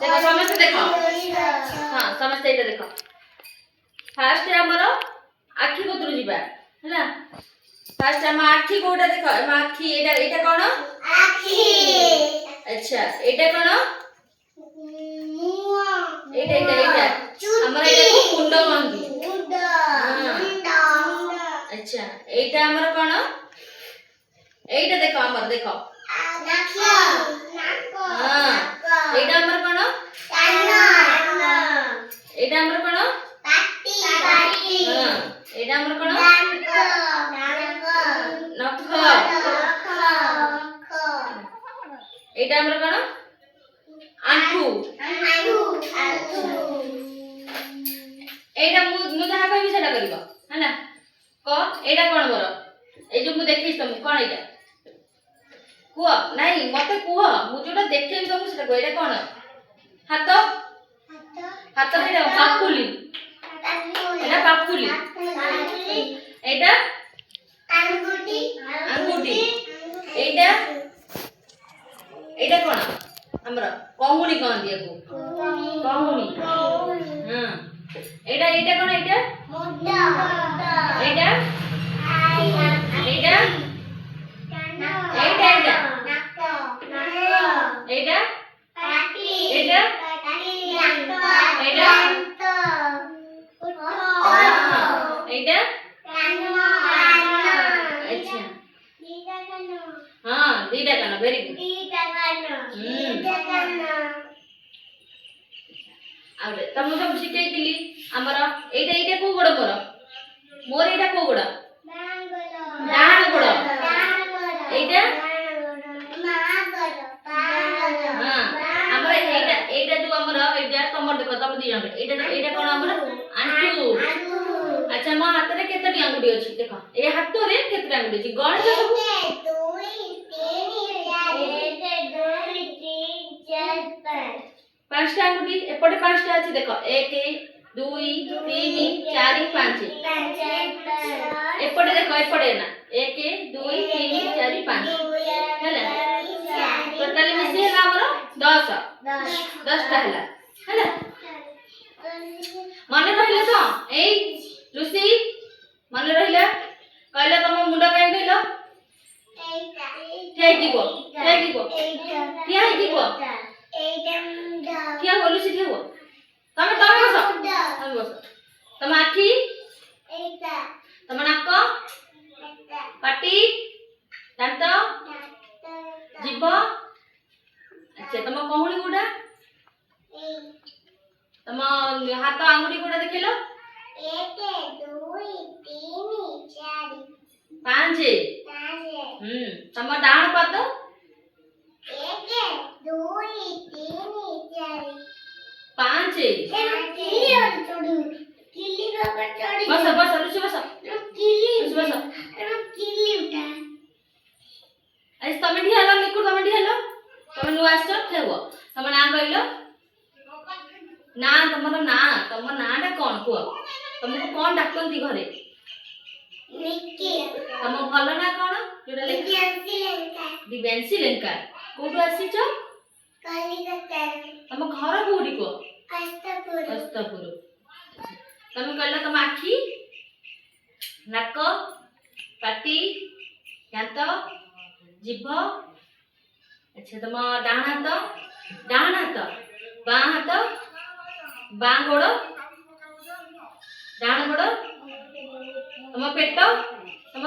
देखो समस्त देखो हां समस्त एटा देखो फास्ट हमर आखी कोतरु जीवा हैला फास्ट हम आखी कोटा देखो हम आखी एटा एटा कोन आखी अच्छा एटा कोन मुआ एटा एटा एटा हमर एटा को मुंड कहंती मुंड मुंड अच्छा एटा हमर कोन एटा देखो हमर देखो नाको नाको हां एटा हमर कोन कानो कानो एटा हमर कोन पाटी पाटी हां एटा हमर कोन दांत दांत नख नख एटा हमर कोन आंठू आंठू आंठू एटा मु जहा कहबी सेटा करिवो हैला को एटा कोन मोर ए जो मु देखिस तुम कोन एटा कुआ नहीं मते कुआ मु जोटा देखिम तुम सेटा को एटा कोन हाथ हाथ एटा पापुली एटा पापुली एटा अंगूठी अंगूठी एटा एटा कोन हमरा कहूनी कहन दिया को कहूनी हां एटा एटा कोन एटा मुद्दा एटा एटा एटा एटा नाको नाको एटा पाटी एटा पाटी नाको एटा उठो एटा कानो कानो अच्छा दीटा कानो हां दीटा कानो वेरी गुड दीटा कानो आउरे तम सब शिखै दिली हमरा एटा एटा को गोड़ मोर एटा को गोड़ डान गोड़ एटा मा गोड़ पा गोड़ हां हमरा एटा एटा जो हमरा एटा तमर देखो तम दी जण एटा एटा कोन हमरा आंटू अच्छा मा हाथ रे केतटी अंगुठी अछि देखो ए हाथ रे केतटी अंगुठी अछि गण सब 1 2 3 4 पांचटा अंगुठी एपटे पांचटा अछि देखो 1 2 3 4 5 एपटे देखो एपटे ना 1 2 3 4 5 हैला टोटली मिसी हैला हमर 10 टा हैला हैला माने रहिला तो ए लुसी माने रहिला कहला तम मुंडा काई कइलो एटा ठेक दिबो किया है दिबो एटा मुंडा किया बोलु सी ठेबो तमे तमे बसो तमे बसो तम आखी एटा तम नाक एटा पाटी दांत जीभ अच्छा तम कहूनी गुडा ए तम हाथ आंगुठी गुडा देखिलो 1 2 3 4 5 तम डाण पाद 1 2 3 4 5 बस बस रुचि बस रुचि बस अरे तमे ढियालो लिकु तमे ढियालो तमे नु आस्तो खेबो तम ना कइलो ना तमरो ना तम नाडा कोन को तमको कोन डाकंती घरे निक्की तम भलो ना कोन जोडा दिव्यांशी लंका कोठो आसी छ कलिकता तम घर कोडी को अस्तपुर तमे कहला तम आखी नाक पाटी दांत जीभ अच्छा तम डाण हाथ बां गोड़ डाण गोड़ तम पेट